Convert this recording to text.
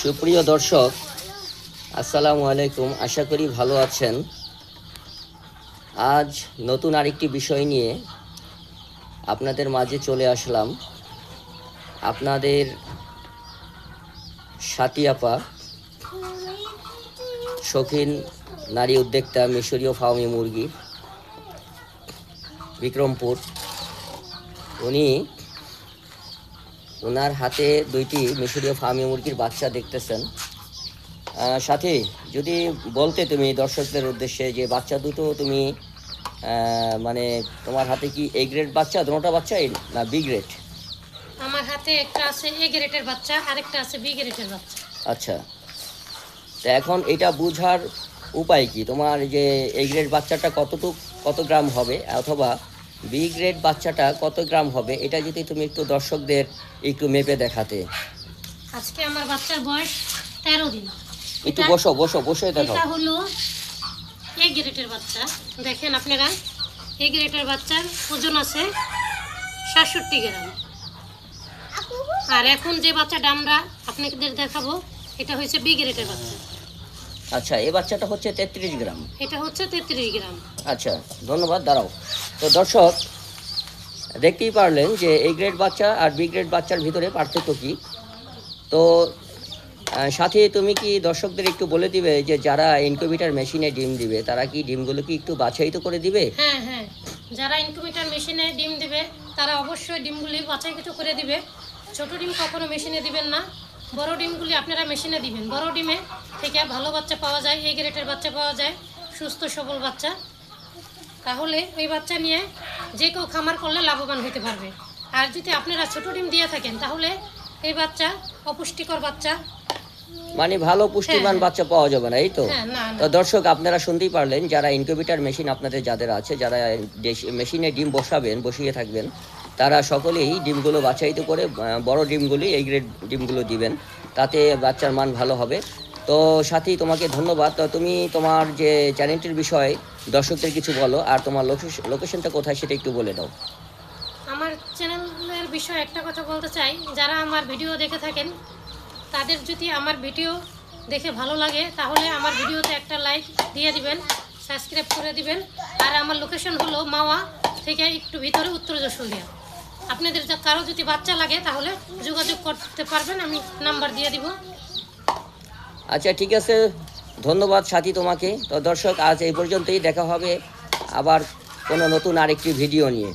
সুপ্রিয় দর্শক, আসসালামু আলাইকুম। আশা করি ভালো আছেন। আজ নতুন আরেকটি বিষয় নিয়ে আপনাদের মাঝে চলে আসলাম। আপনাদের সাথী আপা, শৌখিন নারী উদ্যোক্তা, মিশরীয় ফার্মি মুরগি, বিক্রমপুর। ওনার হাতে দুইটি মিশরীয় ফার্মি মুরগির বাচ্চা দেখতেছেন। সাথী, যদি বলতে তুমি দর্শকদের উদ্দেশ্যে যে বাচ্চা দুটো তুমি মানে তোমার হাতে কি এ গ্রেড বাচ্চা, দুটোটা বাচ্চা না বি গ্রেড? আমার হাতে একটা আছে এ গ্রেডের বাচ্চা, আরেকটা আছে বি গ্রেডের বাচ্চা। আচ্ছা, তো এখন এটা বোঝার উপায় কি? তোমার যে এ গ্রেড বাচ্চাটা কত গ্রাম হবে, অথবা বি গ্রেড বাচ্চাটা কত গ্রাম হবে, এটা যদি তুমি একটু দর্শকদের একটু মেপে দেখাতে। আজকে আমার বাচ্চার বয়স 13 দিন। একটু বসে দেখো। এটা হলো এ গ্রেডের বাচ্চা। দেখেন আপনারা, এ গ্রেডের বাচ্চার ওজন আছে 67 গ্রাম। আর এখন যে বাচ্চাটা আমরা আপনাদের দেখাবো, এটা হচ্ছে বি গ্রেডের বাচ্চা। আচ্ছা, এই বাচ্চাটা হচ্ছে 33 গ্রাম। এটা হচ্ছে 33 গ্রাম। আচ্ছা, ধন্যবাদ। দাঁড়াও। তো দর্শক, দেখতেই পারলেন যে এ গ্রেড বাচ্চা আর বি গ্রেড বাচ্চার ভিতরে পার্থক্য কী। তো সাথে তুমি কি দর্শকদের একটু বলে দিবে যে যারা ইনকিউবেটর মেশিনে ডিম দিবে, তারা কি ডিমগুলো কি একটু বাছাই তো করে দিবে? হ্যাঁ, যারা ইনকিউবেটর মেশিনে ডিম দিবে তারা অবশ্যই ডিমগুলি বাছাইকৃত করে দিবে। ছোট ডিম কখনো মেশিনে দিবেন না, বড় ডিমগুলি আপনারা মেশিনে দিবেন। বড় ডিমে থেকে ভালো বাচ্চা পাওয়া যায়, এ গ্রেডের বাচ্চা পাওয়া যায়, সুস্থ সবল বাচ্চা। তাহলে ওই বাচ্চা নিয়ে যে কেউ খামার করলে লাভবান হতে পারবে। আর যদি আপনারা ছোট ডিম দিয়ে থাকেন তাহলে এই বাচ্চা অপুষ্টিকর বাচ্চা, মানে ভালো পুষ্টিমান বাচ্চা পাওয়া যাবে না, এই তো? না। তো দর্শক, আপনারা শুনতেই পারলেন, যারা ইনকিউবেটর মেশিন আপনাদের যাদের আছে, যারা মেশিনে ডিম বসিয়ে থাকবেন, তারা সকলেই ডিমগুলো বাছাইত করে বড় ডিমগুলি, এই গ্রেড ডিমগুলো দিবেন, তাতে বাচ্চার মান ভালো হবে। তো সাথী, তোমাকে ধন্যবাদ। তো তুমি তোমার যে চ্যানেলটির বিষয়ে দর্শকদের কিছু বলো, আর তোমার লোকেশনটা কোথায় সেটা একটু বলে দাও। আমার চ্যানেলের বিষয়ে একটা কথা বলতে চাই, যারা আমার ভিডিও দেখে থাকেন তাদের যদি আমার ভিডিও দেখে ভালো লাগে তাহলে আমার ভিডিওতে একটা লাইক দিয়ে দিবেন, সাবস্ক্রাইব করে দিবেন। আর আমার লোকেশন হলো মাওয়া থেকে একটু ভিতরে উত্তর যশোরিয়া। আপনাদের কারো যদি বাচ্চা লাগে তাহলে যোগাযোগ করতে পারবেন, আমি নাম্বার দিয়ে দিব। আচ্ছা, ঠিক আছে, ধন্যবাদ সাথী তোমাকে। তো দর্শক, আজ এই পর্যন্তই। দেখা হবে আবার কোনো নতুন আরেকটি ভিডিও নিয়ে।